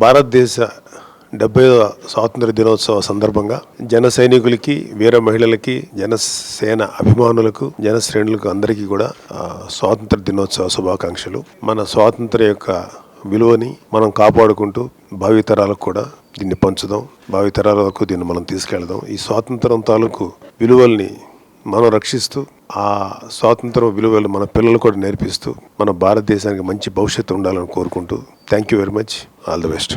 భారతదేశ 70వ స్వాతంత్ర దినోత్సవ సందర్భంగా జన సైనికులకి, వీర మహిళలకి, జనసేన అభిమానులకు, జనశ్రేణులకు అందరికీ కూడా స్వాతంత్ర దినోత్సవ శుభాకాంక్షలు. మన స్వాతంత్ర యొక్క విలువని మనం కాపాడుకుంటూ భావితరాలకు కూడా దీన్ని పంచుదాం, భావితరాలకు దీన్ని మనం తీసుకెళ్దాం. ఈ స్వాతంత్రం తాలూకు విలువల్ని మనం రక్షిస్తూ ఆ స్వాతంత్రం విలువలు మన పిల్లలు కూడా నేర్పిస్తూ మన భారతదేశానికి మంచి భవిష్యత్తు ఉండాలని కోరుకుంటూ thank you very much. All the best.